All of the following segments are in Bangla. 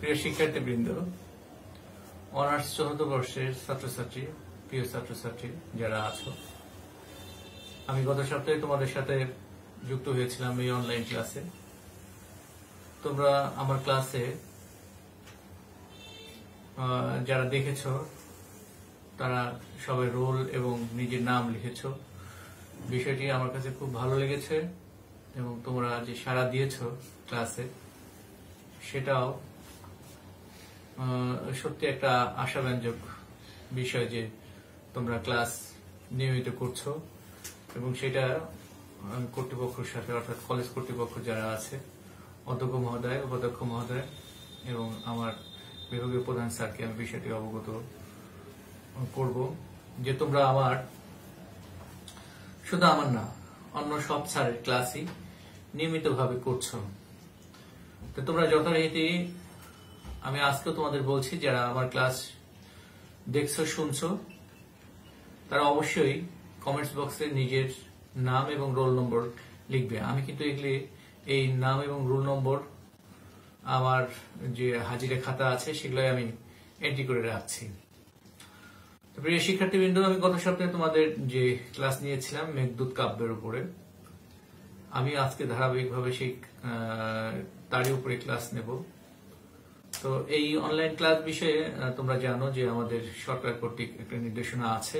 প্রিয় শিক্ষার্থীবৃন্দ, অনার্স চতুর্থ বর্ষের ছাত্রছাত্রী, প্রিয় ছাত্রছাত্রী যারা আছো, আমি গত সপ্তাহে তোমাদের সাথে যুক্ত হয়েছিলাম এই অনলাইন ক্লাসে। তোমরা আমার ক্লাসে যারা দেখেছ তারা সবাই রোল এবং নিজের নাম লিখেছ। বিষয়টি আমার কাছে খুব ভালো লেগেছে এবং তোমরা যে সাড়া দিয়েছ ক্লাসে, সেটাও সত্যি একটা আশাব্যঞ্জক বিষয় যে তোমরা ক্লাস নিয়মিত করছো এবং সেটা কর্তৃপক্ষের সাথে, অর্থাৎ কলেজ কর্তৃপক্ষ যারা আছে, অধ্যক্ষ মহোদয়, উপাধ্যক্ষ মহোদয় এবং আমার বিভাগীয় প্রধান স্যারকে আমি বিষয়টি অবগত করব যে তোমরা শুধু আমার না, অন্য সব স্যারের ক্লাসই নিয়মিতভাবে করছো। তো তোমরা যথারীতি, আমি আজকেও তোমাদের বলছি, যারা আমার ক্লাস দেখছো, শুনছো, তারা অবশ্যই কমেন্টস বক্সে নিজের নাম এবং রোল নম্বর লিখবে। আমি কিন্তু এগুলি এই নাম এবং রোল নম্বর আমার যে হাজিরা খাতা আছে সেগুলো আমি এন্ট্রি করে রাখছি। প্রিয় শিক্ষার্থীবৃন্দ, আমি গত সপ্তাহে তোমাদের যে ক্লাস নিয়েছিলাম মেঘদূত কাব্যের উপরে, আমি আজকে ধারাবাহিকভাবে সেই তারই উপরে ক্লাস নেব। তো এই অনলাইন ক্লাস বিষয়ে তোমরা জানো যে আমাদের সরকার কর্তৃক একটা নির্দেশনা আছে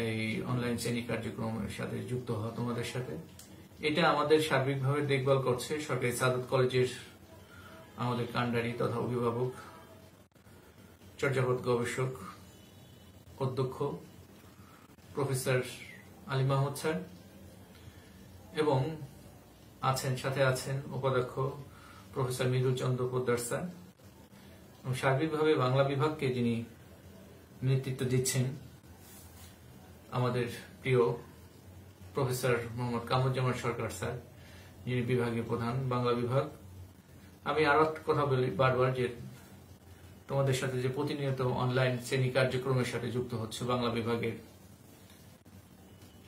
এই অনলাইন শ্রেণী কার্যক্রমের সাথে যুক্ত হওয়া তোমাদের সাথে। এটা আমাদের সার্বিকভাবে দেখভাল করছে সরকারি সাদত কলেজের আমাদের কান্ডারি তথা অভিভাবক, চর্যাপদ গবেষক, অধ্যক্ষ প্রফেসর আলী মাহমুদ স্যার এবং সাথে আছেন উপাধ্যক্ষ প্রফেসর মৃদুল চন্দ্র পোদ্দার স্যার এবং সার্বিকভাবে বাংলা বিভাগকে যিনি নেতৃত্ব দিচ্ছেন আমাদের প্রিয় প্রফেসর মোহাম্মদ কামরুজ্জামান সরকার স্যার, যিনি বিভাগীয় প্রধান বাংলা বিভাগ। আমি আরো একটা কথা বলি বারবার যে তোমাদের সাথে যে প্রতিনিয়ত অনলাইন শ্রেণী কার্যক্রমের সাথে যুক্ত হচ্ছে বাংলা বিভাগের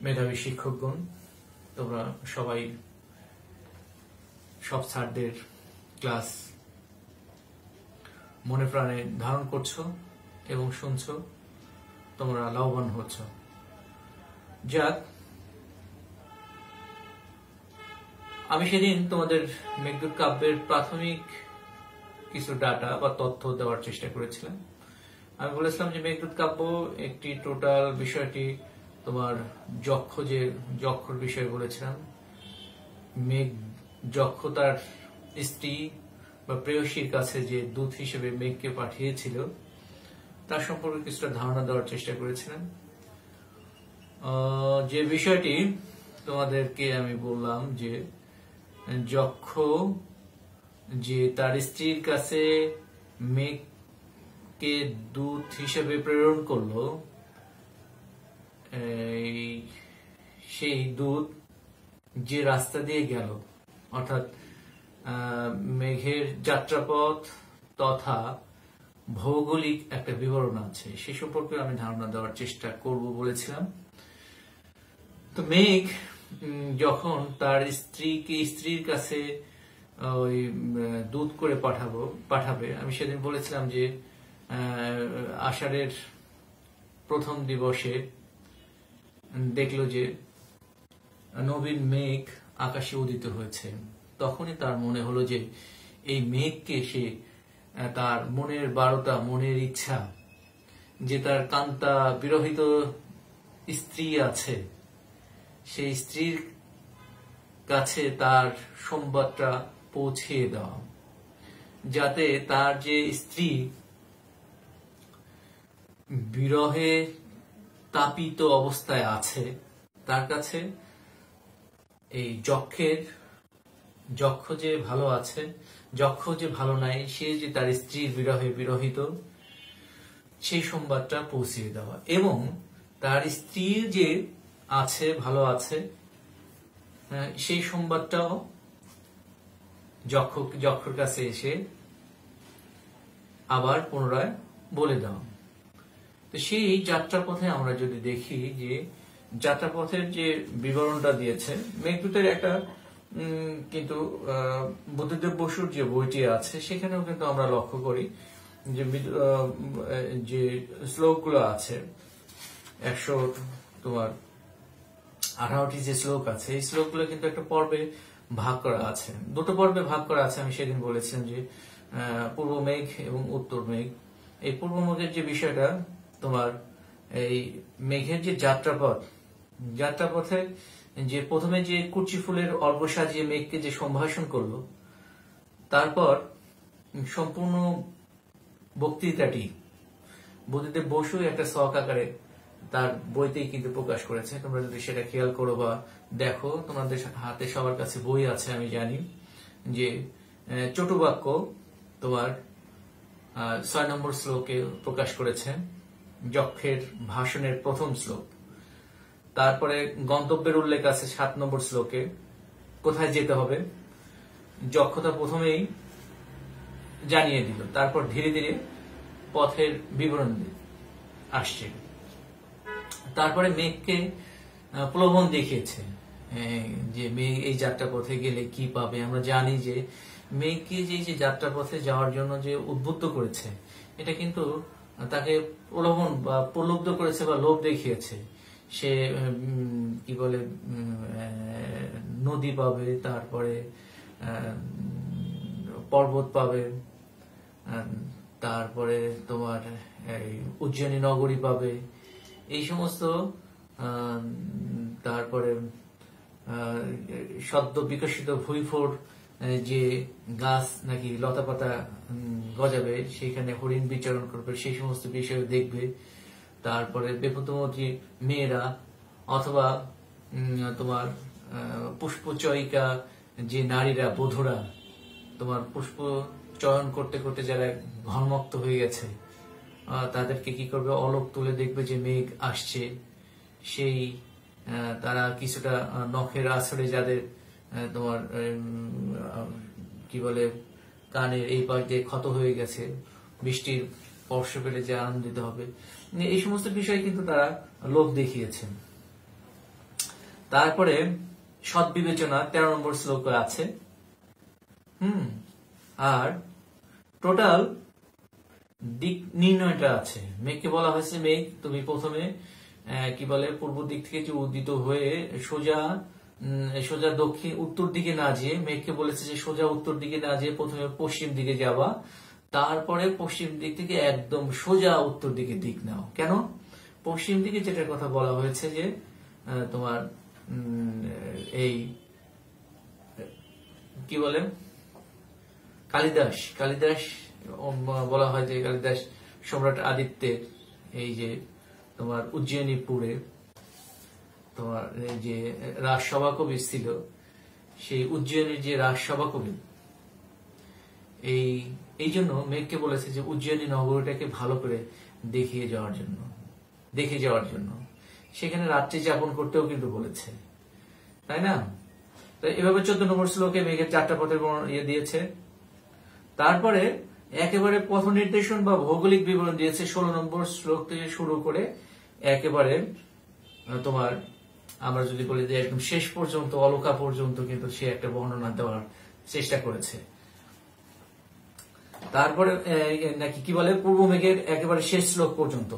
মেধাবী শিক্ষকগণ, তোমরা সবাই সব স্যারদের ক্লাস মনে প্রাণে ধারণ করছো এবং শুনছো, তোমরা লাভবান হচ্ছ। যাক, আমি সেদিন তোমাদের মেঘদূত কাব্যের প্রাথমিক কিছু ডাটা বা তথ্য দেওয়ার চেষ্টা করেছিলাম। আমি বলেছিলাম যে মেঘদূত কাব্য একটি টোটাল বিষয়টি তোমার যক্ষর বিষয়ে বলেছিলাম। যক্ষ তার স্ত্রী বা প্রেয়সীর কাছে যে দূত হিসেবে মেঘকে পাঠিয়েছিল তার সম্পর্কে কিছুটা ধারণা দেওয়ার চেষ্টা করেছিলাম। যে বিষয়টি তোমাদেরকে আমি বললাম যে যক্ষ যে তার স্ত্রীর কাছে মেঘকে দূত হিসেবে প্রেরণ করলো, সেই দূত যে রাস্তা দিয়ে গেল, অর্থাৎ মেঘের যাত্রাপথ তথা ভৌগোলিক একটা বিবরণ আছে, সে সম্পর্কে আমি ধারণা দেওয়ার চেষ্টা করব বলেছিলাম। তো মেঘ যখন তার স্ত্রীর কাছে ওই দূত করে পাঠাবে, আমি সেদিন বলেছিলাম যে আষাঢ়ের প্রথম দিবসে দেখলো যে নবীন মেঘ আকাশে উদিত হয়েছে। তখনই তার মনে হলো যে এই মেঘকে সে তার মনের বারোটা, মনের ইচ্ছা, যে তার কান্তা বিরহিত স্ত্রী আছে, সেই স্ত্রীর কাছে তার সংবাদটা পৌঁছিয়ে দেওয়া, যাতে তার যে স্ত্রী বিরহে তাপিত অবস্থায় আছে, তার কাছে এই যক্ষ যে ভালো আছে, যক্ষ যে ভালো নাই, সে যে তার স্ত্রীর বিরহে বিরহিত, সেই সংবাদটা পৌঁছিয়ে দেওয়া এবং তার স্ত্রী যে আছে, ভালো আছে, সেই সংবাদটাও যক্ষর কাছে এসে আবার পুনরায় বলে দেওয়া। তো সেই যাত্রাপথে আমরা যদি দেখি যে যাত্রাপথের যে বিবরণটা দিয়েছে, মেঘদূতের একটা কিন্তু বুদ্ধদেব বসুর যে বইটি আছে সেখানেও কিন্তু আমরা লক্ষ্য করি যে শ্লোকগুলো আছে 118টি যে শ্লোক আছে এই শ্লোকগুলো কিন্তু একটা পর্বে ভাগ করা আছে, দুটো পর্বে ভাগ করা আছে। আমি সেদিন বলেছিলাম যে পূর্ব মেঘ এবং উত্তর মেঘ। এই পূর্ব মেঘের যে বিষয়টা, তোমার এই মেঘের যে যাত্রাপথে যে প্রথমে যে কুচি ফুলের অল্প সাজিয়ে মেঘকে যে সম্ভাষণ করলো, তারপর সম্পূর্ণ বক্তৃতাটি বুদ্ধদেব বসু একটা শখ আকারে তার বইতেই কিন্তু প্রকাশ করেছে। তোমরা যদি সেটা খেয়াল করো বা দেখো, তোমাদের হাতে সবার কাছে বই আছে আমি জানি, যে চটুবাক্য তোমার 6 নম্বর শ্লোকে প্রকাশ করেছে, যক্ষের ভাষণের প্রথম শ্লোক। তারপরে গন্তব্যের উল্লেখ আছে 7 নম্বর শ্লোকে, কোথায় যেতে হবে যক্ষতা প্রথমেই জানিয়ে দিল, তারপর ধীরে ধীরে পথের বিবরণ আসছে। তারপরে মেঘকে প্রলোভন দেখিয়েছে যে মেঘ এই যাত্রা পথে গেলে কি পাবে। আমরা জানি যে মেঘকে যে যাত্রা পথে যাওয়ার জন্য যে উদ্বুদ্ধ করেছে, এটা কিন্তু তাকে প্রলোভন বা প্রলুব্ধ করেছে বা লোভ দেখিয়েছে। সে কি বলে নদী পাবে, তারপরে পর্বত পাবে, তারপরে তোমার উজ্জয়িনী নগরী পাবে, এই সমস্ত, তারপরে সদ্য বিকশিত ভুঁইফোর যে গাছ নাকি লতাপাতা গজাবে, সেখানে হরিণ বিচরণ করবে, সেই সমস্ত বিষয় দেখবে। তারপরে বেপথুমতী মেয়েরা অথবা তোমার পুষ্পচয়িকা যে নারীরা, বধূরা, তোমার পুষ্প চয়ন করতে করতে যারা ঘর্মক্ত হয়ে গেছে, তাদেরকে কি করবে, অলক তুলে দেখবে যে মেঘ আসছে। সেই তারা কিছুটা নখের আছড়ে যাদের তোমার কি বলে কানের এই পাশ দিয়ে ক্ষত হয়ে গেছে, বৃষ্টির স্পর্শ পেলে যে আনন্দিত হবে, এই সমস্ত বিষয় কিন্তু তারা লোভ দেখিয়েছেন। তারপরে সৎ বিবেচনা 13 নম্বর শ্লোক আছে। আর টোটাল দিক নির্ণয়টা আছে। মেঘকে বলা হয়েছে, মেঘ তুমি প্রথমে কি বলে পূর্ব দিক থেকে যে উদিত হয়ে সোজা দক্ষিণ উত্তর দিকে না যেয়ে, মেঘকে বলেছে যে সোজা উত্তর দিকে না যেয়ে প্রথমে পশ্চিম দিকে যাবা, তারপরে পশ্চিম দিক থেকে একদম সোজা উত্তর দিকে দিক নাও। কেন পশ্চিম দিকে যেটার কথা বলা হয়েছে, যে তোমার এই কি বলে কালিদাস বলা হয় যে কালিদাস সম্রাট আদিত্যের এই যে তোমার উজ্জয়িনীপুরে তোমার যে রাজসভা কবি ছিল, সেই উজ্জয়িনীর যে রাজসভা কবি, এই জন্য মেঘকে বলেছে যে উজ্জয়িনী নগরীটাকে ভালো করে দেখে যাওয়ার জন্য সেখানে রাত্রি যাপন করতেও কিন্তু বলেছে, তাই না? তো এভাবে 14 নম্বর শ্লোকে মেঘের 4টা পথের ইয়ে দিয়েছে। তারপরে একেবারে পথ নির্দেশন বা ভৌগোলিক বিবরণ দিয়েছে 16 নম্বর শ্লোক থেকে শুরু করে একেবারে তোমার আমরা যদি বলি যে একদম শেষ পর্যন্ত, অলকা পর্যন্ত কিন্তু সে একটা বর্ণনা দেওয়ার চেষ্টা করেছে। তারপরে নাকি কি বলে পূর্ব মেঘের একেবারে শেষ শ্লোক পর্যন্ত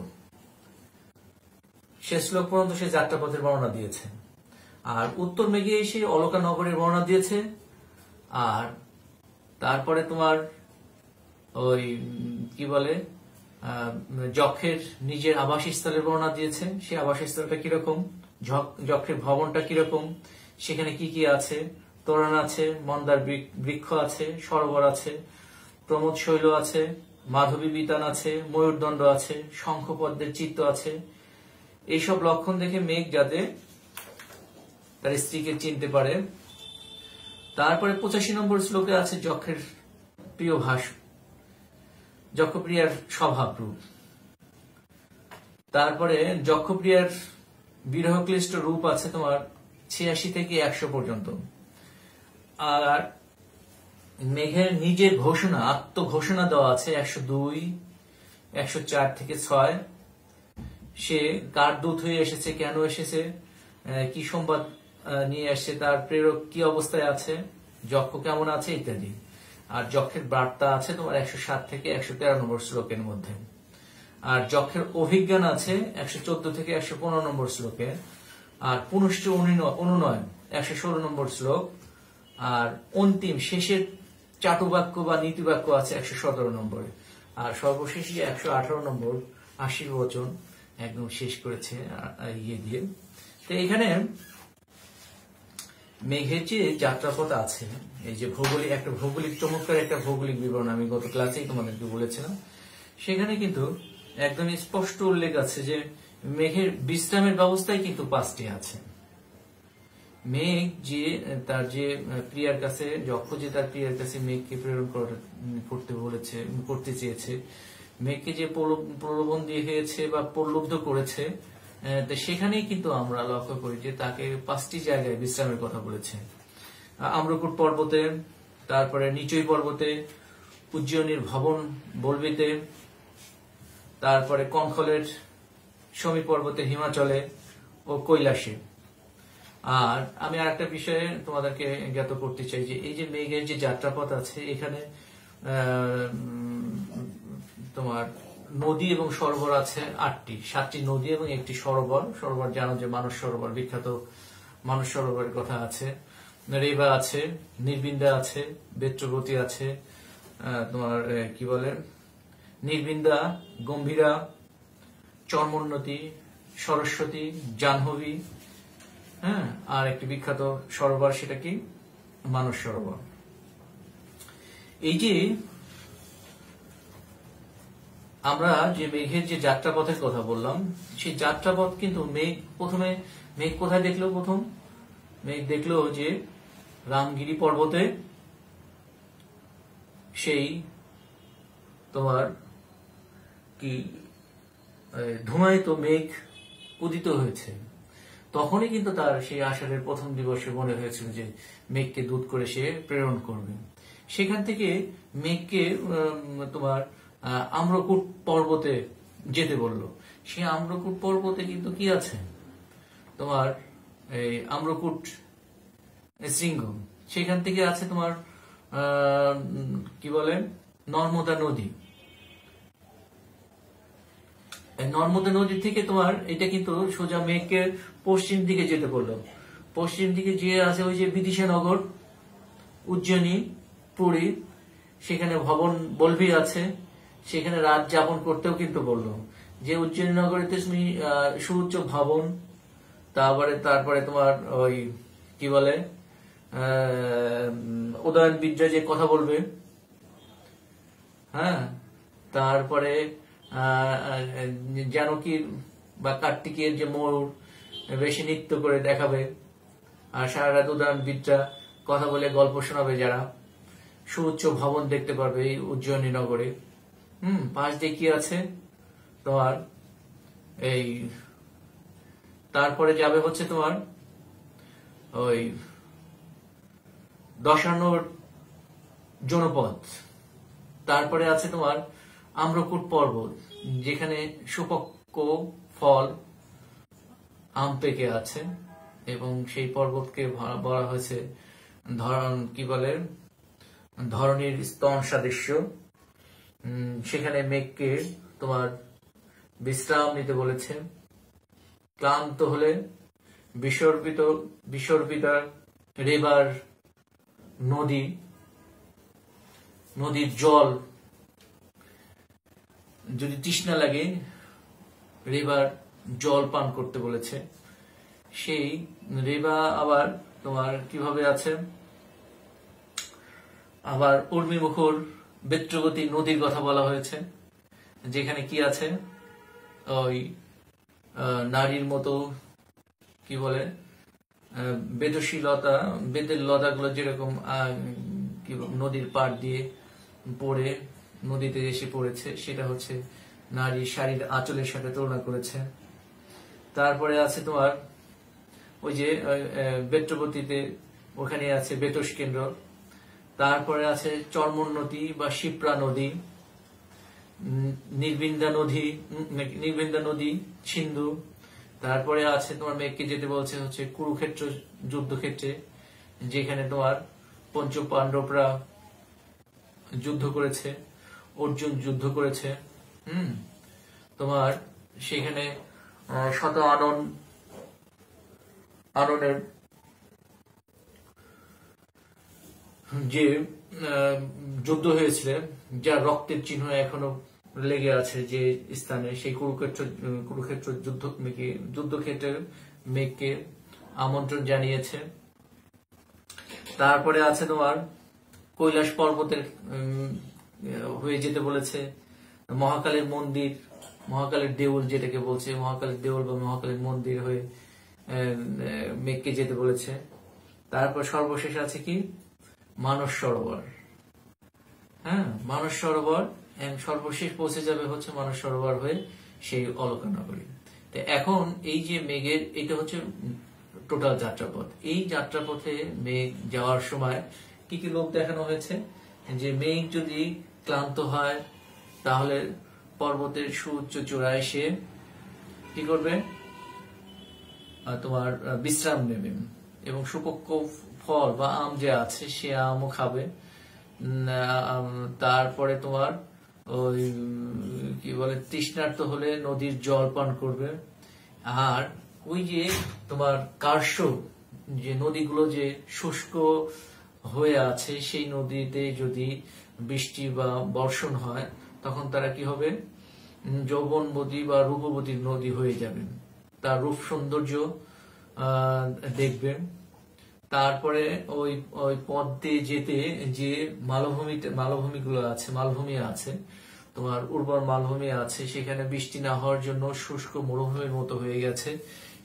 সে যাত্রাপথের বর্ণনা দিয়েছে। আর উত্তর মেঘে এসে অলকা নগরের বর্ণনা দিয়েছে। আর তারপরে তোমার ওই কি বলে যক্ষের নিজের আবাসস্থলের বর্ণনা দিয়েছে। সেই আবাসস্থলটা কিরকম, যক্ষের ভবনটা কিরকম, সেখানে কি কি আছে, তোরণ আছে, মন্দার বৃক্ষ আছে, সরোবর আছে, প্রমোদ শৈল আছে, মাধবী বিতান আছে, ময়ূরদণ্ড আছে, শঙ্খপদ্মের চিত্ত আছে। এইসব লক্ষণ দেখে মেঘ যাতে তার স্ত্রীকে চিনতে পারে। তারপরে 85 নম্বর শ্লোকে আছে যক্ষের প্রিয় যক্ষপ্রিয়ার স্বভাবরূপ। তারপরে যক্ষপ্রিয়ার বিরহক্লিষ্ট রূপ আছে তোমার 86 থেকে 100 পর্যন্ত। আর মেঘের নিজের ঘোষণা, আত্মঘোষণা দেওয়া আছে 102, 104 থেকে 6। সে কার দূত হয়ে এসেছে, কেন এসেছে, কি সংবাদ নিয়ে আসছে, তার প্রেরক কি অবস্থায় আছে, যক্ষ কেমন আছে ইত্যাদি। আর যক্ষের বার্তা আছে তোমার 107 থেকে 113 নম্বর শ্লোকের মধ্যে। আর যক্ষের অভিজ্ঞান আছে 114 থেকে 115 নম্বর শ্লোকে। আর পুনশ্চ অনুনয় 116 নম্বর শ্লোক। আর অন্তিম শেষের চাটুবাক্য বা নীতিবাক্য আছে 117 নম্বরে। আর সর্বশেষ 118 নম্বর আশীর্বচন একদম শেষ করেছে ইয়ে দিয়ে। তো এখানে মেঘের যে যাত্রাপথ আছে, এই যে ভৌগোলিক চমৎকার একটা ভৌগোলিক বিবরণ আমি গত ক্লাসেই তোমাদেরকে বলেছিলাম, সেখানে কিন্তু একদমই স্পষ্ট উল্লেখ আছে যে মেঘের বিশ্রামের ব্যবস্থায় কিন্তু 5টি আছে। মেঘ যে তার যে প্রিয়ার কাছে, যক্ষ যে তার প্রিয়ার কাছে মেঘকে প্রেরণ করতে চেয়েছে, মেঘকে যে প্রলোভন দিয়েছে বা প্রলুব্ধ করেছে, সেখানেই কিন্তু আমরা লক্ষ্য করি যে তাকে 5টি জায়গায় বিশ্রামের কথা বলেছে। আম্রকুট পর্বতে, তারপরে নিচই পর্বতে, উজ্জয়িনীর ভবন বলবিতে, তারপরে কঙ্খলের সমী পর্বতে হিমাচলে ও কৈলাসে। আর আমি আর একটা বিষয়ে তোমাদেরকে জ্ঞাত করতে চাই যে এই যে মেঘের যে যাত্রাপথ আছে, এখানে তোমার নদী এবং সরোবর আছে 8টি, 7টি নদী এবং 1টি সরোবর জানো যে মানস সরোবর, বিখ্যাত মানস সরোবরের কথা আছে। রেবা আছে, নির্বিন্দা আছে, বেত্রবতী আছে, তোমার কি বলে নির্বিন্দা, গম্ভীরা, চর্মোন্নতি, সরস্বতী, জাহ্নবী, হ্যাঁ, আর একটি বিখ্যাত সরোবর, সেটা কি মানস সরোবর। এই যে আমরা যে মেঘের যে যাত্রাপথের কথা বললাম, সেই যাত্রাপথ কিন্তু মেঘ কোথায় দেখলো? প্রথম মেঘ দেখলো যে রামগিরি পর্বতে সেই তোমার কি ধূমায়িত মেঘ উদিত হয়েছে। তখনই কিন্তু তার সেই আষাঢ়ের প্রথম দিবসে মনে হয়েছিল যে মেঘকে দূত করে সে প্রেরণ করবে। সেখান থেকে মেঘকে তোমার আম্রকুট পর্বতে যেতে বললো। সেই আম্রকুট পর্বতে কিন্তু কি আছে তোমার এই আম্রকুট শৃঙ্গ, সেখান থেকে আছে তোমার কি বলে নর্মদা নদী। নর্মদা নদী থেকে তোমার এটা কিন্তু সোজা মেঘকে পশ্চিম দিকে যেতে বললো। পশ্চিম দিকে যে আছে ওই যে বিদিশানগর, উজ্জয়িনী, পুরী, সেখানে ভবন বলবি আছে, সেখানে রাত যাপন করতেও কিন্তু বললো। যে উজ্জয়িনী নগরীতে তুমি সুউচ্চ ভবন, তারপরে তোমার ওই কি বলে উদয়ন বিদ্যা যে কথা বলবে, হ্যাঁ, তারপরে জানকীর বা কার্তিকের যে ময়ূর বেশি নৃত্য করে দেখাবে, আর সারা রাত উদয়ন বিদ্যা কথা বলে গল্প শোনাবে, যারা সুউচ্চ ভবন দেখতে পারবে এই উজ্জয়িনী নগরে। পাশ দিয়ে কি আছে তোমার এই তারপরে যাবে হচ্ছে তোমার ওই দশানোর জনপদ, তারপরে আছে তোমার আম্রকুট পর্বত, যেখানে সুপক্ক ফল আম পেকে আছে, এবং সেই পর্বতকে বলা হয়েছে কি বলে ধরনীর স্তন সাদৃশ্য। সেখানে মেঘকে তোমার বিশ্রাম নিতে বলেছে। ক্লান্ত হলে বিসর্পিতা রেবার নদীর জল যদি তৃষ্ণা লাগে, রেবার জল পান করতে বলেছে। সেই রেবা আবার তোমার কিভাবে আছে, আবার উর্মিমুখর বেত্রবতী নদীর কথা বলা হয়েছে, যেখানে কি আছে ওই নারীর মতো কি বলে বেদের লতাগুলো যেরকম নদীর পাড় দিয়ে পড়ে নদীতে এসে পড়েছে, সেটা হচ্ছে নারীর শাড়ির আঁচলের সাথে তুলনা করেছে। তারপরে আছে তোমার ওই যে বেত্রবতীতে, ওখানে আছে বেতস কেন্দ্র। তারপরে আছে চর্মোন্নতি বা শিপ্রা নদী, নির্বিন্দা নদী সিন্ধু। তারপরে আছে তোমার মেঘকে যেতে বলছে হচ্ছে কুরুক্ষেত্র যুদ্ধক্ষেত্রে, যেখানে তোমার পঞ্চ পাণ্ডবরা যুদ্ধ করেছে, অর্জুন যুদ্ধ করেছে। তোমার সেখানে শত আননের যে যুদ্ধ হয়েছিল, যার রক্তের চিহ্ন এখনো লেগে আছে যে স্থানে, সেই কুরুক্ষেত্র যুদ্ধক্ষেত্রের মেঘকে আমন্ত্রণ জানিয়েছে। তারপরে আছে তোমার কৈলাস পর্বতের হয়ে যেতে বলেছে, মহাকালের মন্দির, মহাকালের দেউল যেটাকে বলছে, মহাকালের দেউল বা মহাকালের মন্দির হয়ে মেঘকে যেতে বলেছে। তারপর সর্বশেষ আছে কি মানস সরোবর। হ্যাঁ, মানস সরোবর সর্বশেষ পৌঁছে যাবে হচ্ছে মানস সরোবর হয়ে সেই অলকা নগরী। তো এখন এই যে মেঘের, এটা হচ্ছে টোটাল যাত্রাপথ। এই যাত্রাপথে মেঘ যাওয়ার সময় কি কি লোক দেখানো হয়েছে, যে মেঘ যদি ক্লান্ত হয় তাহলে পর্বতের সুউচ্চ চূড়ায় এসে কি করবে, তোমার বিশ্রাম নেবে এবং সুপক্ষ ফল বা আম যে আছে সে আমও খাবে। তারপরে তোমার ওই কি বলে তৃষ্ণার্ত হলে নদীর জল পান করবে। আর ওই যে তোমার কার্শ যে নদীগুলো যে শুষ্ক হয়ে আছে, সেই নদীতে যদি বৃষ্টি বা বর্ষণ হয় তখন তারা কি হবে, যৌবনবতী বা রূপবতী নদী হয়ে যাবে, তার রূপ সৌন্দর্য দেখবেন। তারপরে ওই পথ দিয়ে যেতে যে মালভূমি আছে তোমার উর্বর মালভূমি আছে, সেখানে বৃষ্টি না হওয়ার জন্য শুষ্ক মরুভূমির মতো হয়ে গেছে।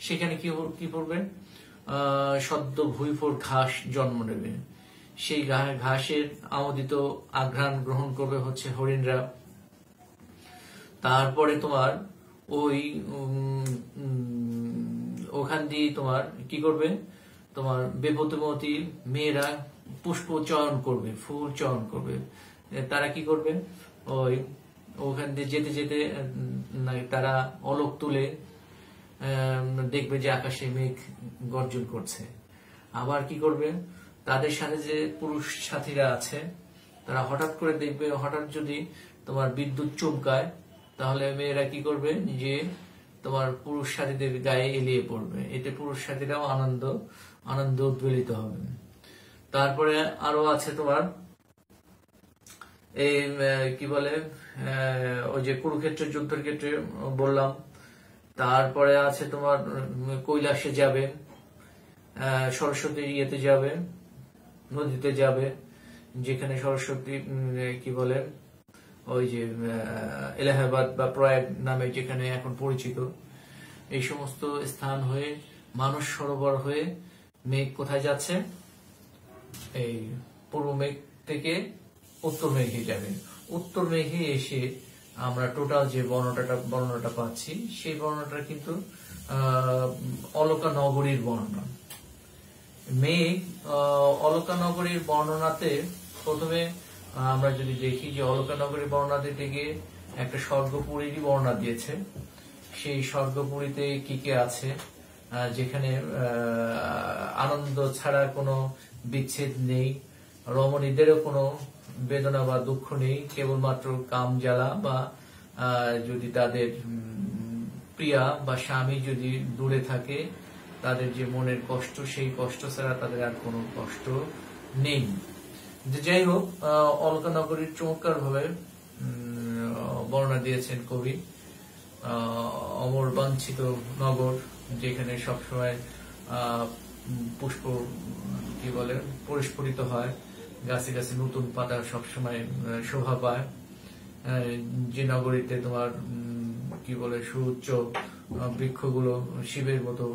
সেখানে কি করবে, সদ্য ভুঁইফোড় ঘাস জন্ম নেবে। সেই ঘাসের আমোদিত আঘ্রাণ গ্রহণ করবে হচ্ছে হরিণরা। তারপরে তোমার ওখান দিয়ে তোমার কি করবে, তোমার বেপতুমতী মেয়েরা পুষ্প চয়ন করবে, ফুল চয়ন করবে। তারা কি করবে, ওখান দিয়ে যেতে যেতে তারা অলক তুলে দেখবে যে আকাশে মেঘ গর্জন করছে। আবার কি করবে, তাদের সাথে যে পুরুষ সাথীরা আছে তারা হঠাৎ করে দেখবে, হঠাৎ যদি তোমার বিদ্যুৎ চমকায় তাহলে মেয়েরা কি করবে, যে তোমার পুরুষ সাথীদের গায়ে এলিয়ে পড়বে। এতে পুরুষ সাথীরাও আনন্দ উদ্বেলিত হবে। তারপরে আরো আছে তোমার এই কি বলে, ওই যে কুরুক্ষেত্র যুদ্ধের ক্ষেত্রে বললাম। তারপরে আছে তোমার কৈলাসে যাবে, সরস্বতী ইয়েতে যাবে, নদীতে যাবে, যেখানে সরস্বতী কি বলে ওই যে এলাহাবাদ বা প্রয়াগ নামে যেখানে এখন পরিচিত, এই সমস্ত স্থান হয়ে মানস সরোবর হয়ে মেঘ কোথায় যাচ্ছে, এই পূর্ব মেঘ থেকে উত্তর মেঘে যাবে। উত্তর মেঘে এসে আমরা টোটাল যে বর্ণনাটা পাচ্ছি, সেই বর্ণনাটা কিন্তু অলকা নগরীর বর্ণনা। মেঘ অলকা নগরীর বর্ণনাতে প্রথমে আমরা যদি দেখি যে অলকা নগরীর বর্ণনাতে থেকে একটা স্বর্গপুরীরই বর্ণনা দিয়েছে। সেই স্বর্গপুরীতে কি কি আছে, যেখানে আনন্দ ছাড়া কোনো বিচ্ছেদ নেই, রমণীদেরও কোনো বেদনা বা দুঃখ নেই, কেবলমাত্র কাম জ্বালা বা যদি তাদের প্রিয়া বা স্বামী যদি দূরে থাকে, তাদের যে মনের কষ্ট, সেই কষ্ট ছাড়া তাদের আর কোনো কষ্ট নেই। যাই হোক, অলকা নগরীর চমৎকার ভাবে বর্ণনা দিয়েছেন কবি। অমর বাঞ্ছিত নগর, যেখানে সবসময় পুষ্প কি বলে পরিস্ফুটিত হয়, গাছে গাছে নতুন পাতা সবসময় শোভা পায়, যে নগরীতে তোমার কি বলে সুউচ্চ বৃক্ষগুলো শিবের মতো,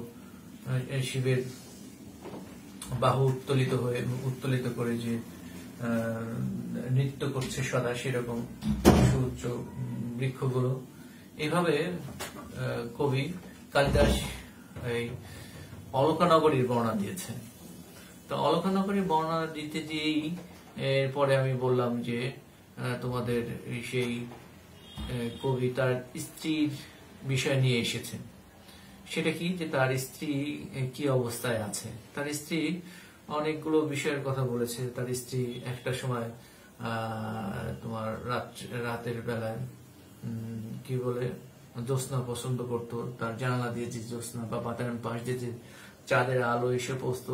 শিবের বাহু উত্তোলিত করে যে নৃত্য করছে সদা, সেরকম সুউচ্চ বৃক্ষগুলো। এইভাবে কবি কালিদাস এই অলকা নগরীর বর্ণনা দিয়েছেন। তো অলকা নগরীর বর্ণনা দিতে দিয়েই এরপরে আমি বললাম যে তোমাদের সেই কবি তার স্ত্রীর বিষয় নিয়ে এসেছেন। সেটা কি, যে তার স্ত্রী কি অবস্থায় আছে। তার স্ত্রী অনেকগুলো বিষয়ের কথা বলেছে। তার স্ত্রী একটা সময় তোমার রাতের বেলায় কি বলে জ্যোৎস্না পছন্দ করতো। তার জানালা দিয়ে যে জ্যোৎস্না বা বাতায়ন পাশ দিয়ে যে চাঁদের আলো এসে পৌঁছতো,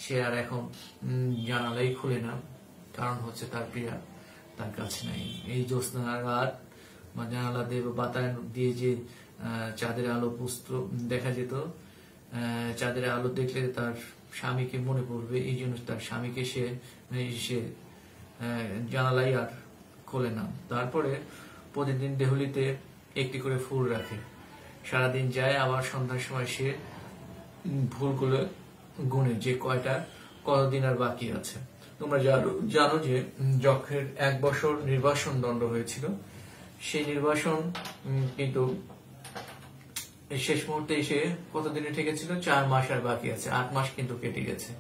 সে আর এখন জানালাই খুলে না। কারণ হচ্ছে তার প্রিয়া তার কাছে নাই। এই জ্যোৎস্না রাত বা জানালা দিয়ে বা বাতায়ন দিয়ে যে চাঁদের আলো দেখা যেত, চাঁদের আলো দেখলে তার স্বামীকে মনে পড়বে। এই জন্য তার স্বামীকে সে জানালাই আর খোলে না। তারপরে প্রতিদিন দেহলিতে একটি করে ফুল রাখে। সারাদিন যায়, আবার সন্ধ্যার সময় সে ফুলগুলো গুনে যে কতদিন আর বাকি আছে। তোমরা জানো যে যক্ষের 1 বছর নির্বাসন দণ্ড হয়েছিল। সেই নির্বাসন কিন্তু শেষ মুহূর্তে এসে কতদিনে ঠেকেছিল, 4 মাস আর বাকি আছে, 8 মাস কিন্তু কেটে গেছে।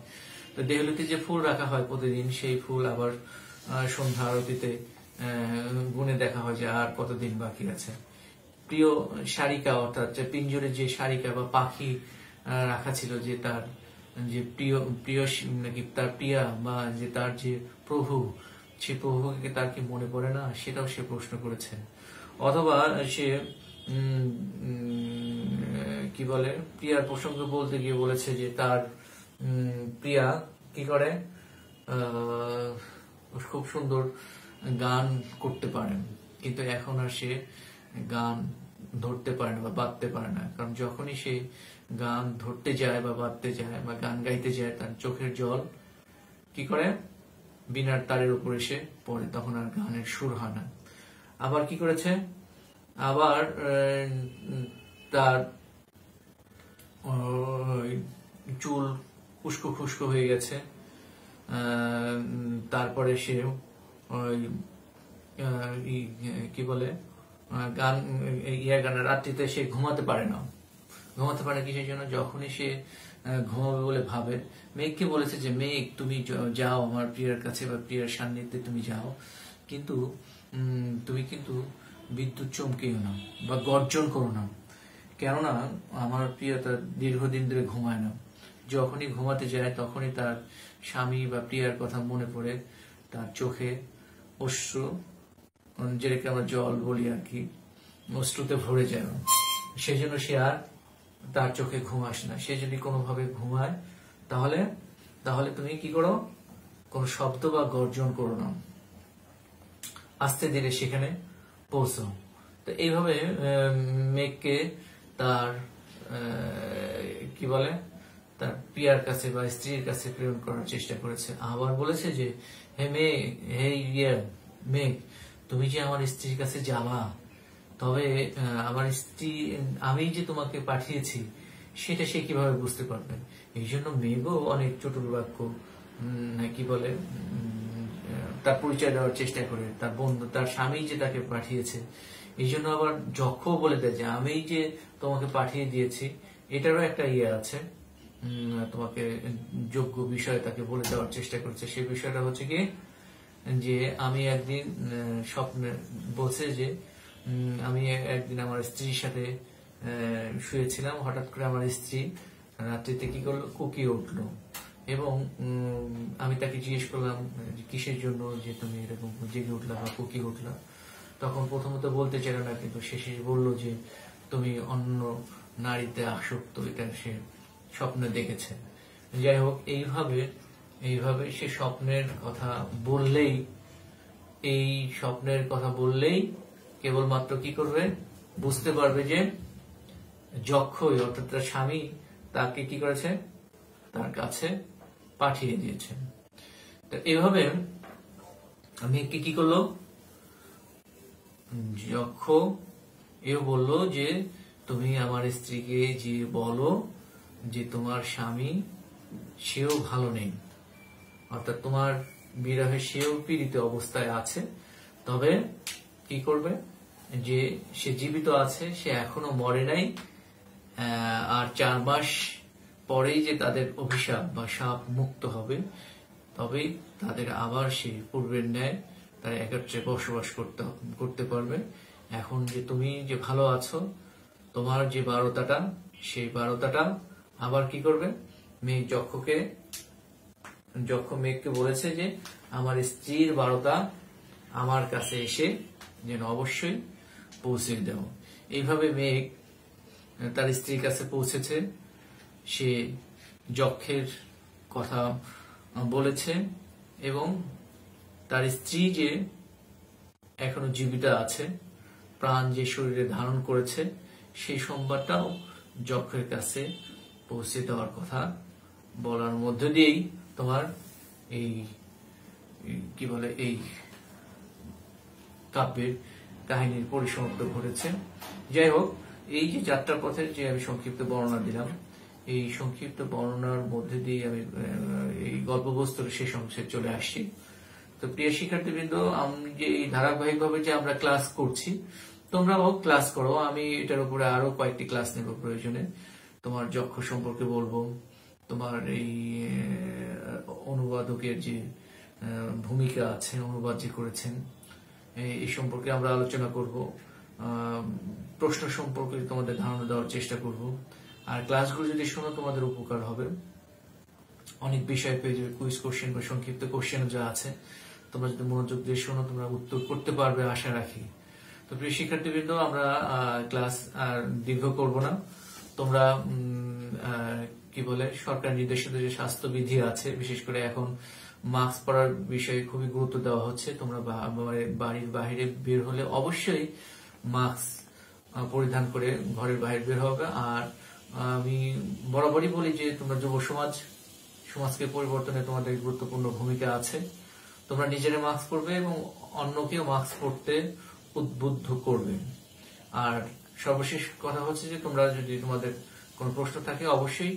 তো দেহলিতে যে ফুল রাখা হয় প্রতিদিন, সেই ফুল আবার সন্ধ্যা আরতিতে গুনে দেখা হয় যে আর কতদিন বাকি আছে। প্রিয় শারিকা, অর্থাৎ পিঞ্জরে যে শারিকা বা পাখি রাখা ছিল, যে তার যে প্রিয় নাকি তার প্রিয়া বা যে তার যে প্রভু, সে প্রভুকে তার কি মনে পড়ে না, সেটাও সে প্রশ্ন করেছে। অথবা সে কি বলে প্রিয়ার প্রসঙ্গ বলতে গিয়ে বলেছে যে তার প্রিয়া কি করে, খুব সুন্দর গান করতে পারেন, কিন্তু এখন আর সে গান ধরতে পারে না বা বাঁধতে পারে না। কারণ যখনই সে গান ধরতে যায় বা বাঁধতে যায় বা গান গাইতে যায়, তার চোখের জল কি করে বিনার তারের উপর এসে পড়ে, তখন আর গানের সুর হয় না। আবার কি করেছে, আবার তার চুল উস্কো খুস্কো হয়ে গেছে। তারপরে সে কি বলে গান রাত্রিতে সে ঘুমাতে পারে না। কিসের জন্য, যখনই সে ঘুমাবে বলে ভাবে, মেঘকে বলেছে যে মেঘ তুমি যাও আমার প্রিয়ার কাছে বা প্রিয়ার সান্নিধ্যে তুমি যাও, কিন্তু তুমি কিন্তু বিদ্যুৎ চমকেও না বা গর্জন করো না, কেননা আমার প্রিয়া তার দীর্ঘদিন ধরে ঘুমায় না। যখনই ঘুমাতে যায় তখনই তার স্বামী বা প্রিয়ার কথা মনে পড়ে, তার চোখে অশ্রু, যেটাকে আমরা জল বলি আর কি, অশ্রুতে ভরে যায়। সেজন্য সে আর তার চোখে ঘুম আসে না। সে যদি কোনোভাবে ঘুমায় তাহলে তুমি কি করো, কোন শব্দ বা গর্জন করো না, আস্তে ধীরে সেখানে পৌঁছো। তো এইভাবে মেঘকে তার কি বলে তার প্রিয়ার কাছে বা স্ত্রীর কাছে প্রেরণ করার চেষ্টা করেছে। আবার বলেছে যে হে মেঘ, তুমি যে আমার স্ত্রীর কাছে যাবা, তবে আমার স্ত্রী আমি যে তোমাকে পাঠিয়েছি সেটা সে কিভাবে বুঝতে পারবে। এই জন্য মেঘও অনেক চটুল বাক্য কি বলে তার পরিচয় দেওয়ার চেষ্টা করে, তার বন্ধু, তার স্বামী যে তাকে পাঠিয়েছে। এই জন্য আবার যক্ষ বলে দেয় যে আমি যে তোমাকে পাঠিয়ে দিয়েছি, এটারও একটা আছে, তোমাকে যোগ্য বিষয় তাকে বলে দেওয়ার চেষ্টা করছে। সেই বিষয়টা হচ্ছে কি, যে আমি একদিন স্বপ্নে বলছে যে আমি একদিন আমার স্ত্রীর সাথে শুয়েছিলাম, হঠাৎ করে আমার স্ত্রী রাত্রিতে কি করলো, কুকিয়ে উঠলো, এবং আমি তাকে জিজ্ঞেস করলাম কিসের জন্য যে তুমি এরকম জেগে উঠলা বা কুকিয়ে উঠলা। তখন প্রথমত বলতে চাইল না, কিন্তু শেষে বললো যে তুমি অন্য নারীতে আসক্ত, এটা সে স্বপ্নে দেখেছে। যাই হোক, এইভাবে সে স্বপ্নের কথা বললেই কেবলমাত্র কি করবে, বুঝতে পারবে যে যক্ষই অর্থাৎ তার স্বামী তাকে কি করেছে, তার কাছে পাঠিয়ে দিয়েছে। তো এইভাবে মেঘকে কি করলো, যক্ষ এও বললো যে তুমি আমার স্ত্রীকে যে বলো যে তোমার স্বামী সেও ভালো নেই, অর্থাৎ তোমার বিরহে সেও পীড়িত অবস্থায় আছে, তবে কি করবে, যে সে জীবিত আছে, সে এখনো মরে নাই, আর 4 মাস পরেই যে তাদের অভিশাপ বা শাপ মুক্ত হবে, তবেই তাদের আবার সেই পূর্বের ন্যায় তারা একত্রে বসবাস করতে পারবে। এখন যে তুমি যে ভালো আছো, তোমার যে বারোটাটা সেই বারোটাটা আবার কি করবে, মেঘ যক্ষ মেঘকে বলেছে যে আমার স্ত্রীর বারোটা আমার কাছে এসে যেন অবশ্যই পৌঁছে দেও। এইভাবে মেঘ তার স্ত্রীর কাছে পৌঁছেছে, সে যক্ষের কথা বলেছে এবং তার স্ত্রী যে এখনো জীবিত আছে, প্রাণ যে শরীরে ধারণ করেছে, সেই সংবাদটাও যক্ষের কাছে পৌঁছে দেওয়ার কথা বলার মধ্য দিয়েই তোমার এই কি বলে এই কাব্যের কাহিনীর পরিসমাপ্ত ঘটেছে। যাই হোক, এই যে যাত্রা পথের যে আমি সংক্ষিপ্ত বর্ণনা দিলাম, এই সংক্ষিপ্ত বর্ণনার মধ্যে দিয়ে আমি এই গল্পবস্তুর শেষ অংশে চলে আসছি। তো প্রিয় শিক্ষার্থীবৃন্দ, আমি যে ধারাবাহিকভাবে যে আমরা ক্লাস করছি, তোমরাও ক্লাস করো। আমি এটার উপরে আরো কয়েকটি ক্লাস নেব প্রয়োজনে। তোমার যক্ষ সম্পর্কে বলবো, তোমার এই অনুবাদকের যে ভূমিকা আছে, অনুবাদ যে করেছেন, এই সম্পর্কে আমরা আলোচনা করব। প্রশ্ন সম্পর্কে তোমাদের ধারণা দেওয়ার চেষ্টা করব। আর ক্লাসগুলো যদি শোনো তোমাদের উপকার হবে। অনেক বিষয় পেয়ে যাবে, কুইজ কোশ্চেন বা সংক্ষিপ্ত কোশ্চেন যা আছে, তোমরা যদি মনোযোগ দিয়ে শোনো তোমরা উত্তর করতে পারবে আশা রাখি। তো প্রিয় শিক্ষার্থীবৃন্দ, আমরা ক্লাস আর দীর্ঘ করব না। তোমরা কি বলে সরকার নির্দেশিত যে স্বাস্থ্যবিধি আছে, বিশেষ করে এখন মাস্ক পরার বিষয়ে খুবই গুরুত্ব দেওয়া হচ্ছে। তোমরা বাড়ির বাইরে বের হলে অবশ্যই মাস্ক পরিধান করে ঘরের বাইরে বের হবে। আর আমি বরাবরই বলি যে তোমরা যুব সমাজকে পরিবর্তনে তোমাদের গুরুত্বপূর্ণ ভূমিকা আছে। তোমরা নিজেরা মাস্ক পরবে এবং অন্যকেও মাস্ক পরতে উদ্বুদ্ধ করবে। আর সর্বশেষ কথা হচ্ছে যে তোমরা যদি তোমাদের কোনো প্রশ্ন থাকে অবশ্যই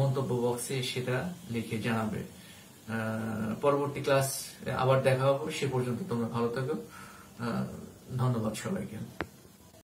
মন্তব্য বক্সে সেটা লিখে জানাবে। পরবর্তী ক্লাস আবার দেখা হবে, সে পর্যন্ত তোমরা ভালো থাকো। ধন্যবাদ সবাইকে।